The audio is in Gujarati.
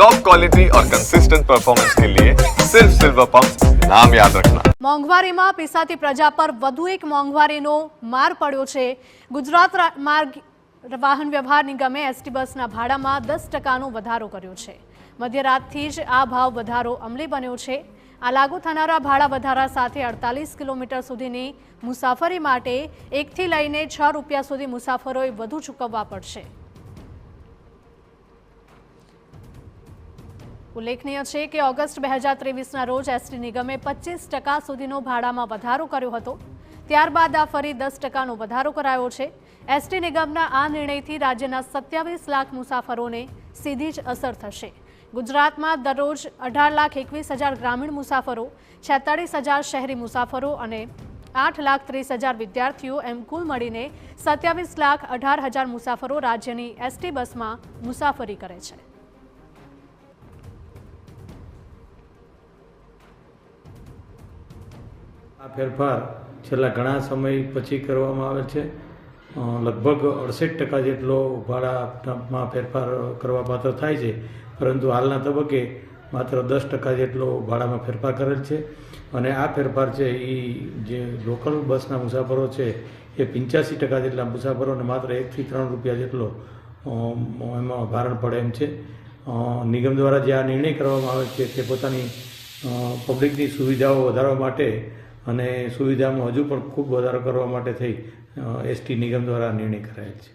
टॉप क्वालिटी और कंसिस्टेंट परफॉर्मेंस के लिए सिर्फ सिल्वर पंप नाम याद रखना। મોંઘવારીમાં પીસાતી પ્રજા પર વધુ એક મોંઘવારીનો માર પડ્યો છે। ગુજરાત માર્ગ વાહન વ્યવહાર નિગમે એસટી બસના ભાડામાં 10% વધારો કર્યો છે। મધ્યરાતથી જ આ ભાવ વધારો અમલી બન્યો છે। આ લાગુ થનારા ભાડા વધારા સાથે 48 કિલોમીટર સુધીની મુસાફરી માટે 1 થી લઈને 6 રૂપિયા સુધી મુસાફરોએ વધુ ચૂકવવા પડશે। ઉલ્લેખનીય છે કે ઓગસ્ટ 2023ના રોજ એસટી નિગમે 25% સુધીનો ભાડામાં વધારો કર્યો હતો। ત્યારબાદ આ ફરી 10%નો વધારો કરાયો છે। એસટી નિગમના આ નિર્ણયથી રાજ્યના 27 લાખ મુસાફરોને સીધી જ અસર થશે। ગુજરાતમાં દરરોજ 18,21,000 ગ્રામીણ મુસાફરો, 46,000 શહેરી મુસાફરો અને 8,30,000 વિદ્યાર્થીઓ એમ કુલ મળીને 27,18,000 મુસાફરો રાજ્યની એસટી બસમાં મુસાફરી કરે છે। આ ફેરફાર છેલ્લા ઘણા સમય પછી કરવામાં આવે છે। લગભગ 68% જેટલો ભાડામાં ફેરફાર કરવા પાત્ર થાય છે, પરંતુ હાલના તબક્કે માત્ર 10% જેટલો ભાડામાં ફેરફાર કરેલ છે। અને આ ફેરફાર છે એ જે લોકલ બસના મુસાફરો છે એ 85% જેટલા મુસાફરોને માત્ર 1 થી 3 રૂપિયા જેટલો એમાં ભારણ પડે એમ છે। નિગમ દ્વારા જે આ નિર્ણય કરવામાં આવે છે તે પોતાની પબ્લિકની સુવિધાઓ વધારવા માટે અને સુવિધામાં હજુ પણ ખૂબ વધારો કરવા માટે થઈ એસટી નિગમ દ્વારા નિર્ણય કરાયેલ છે।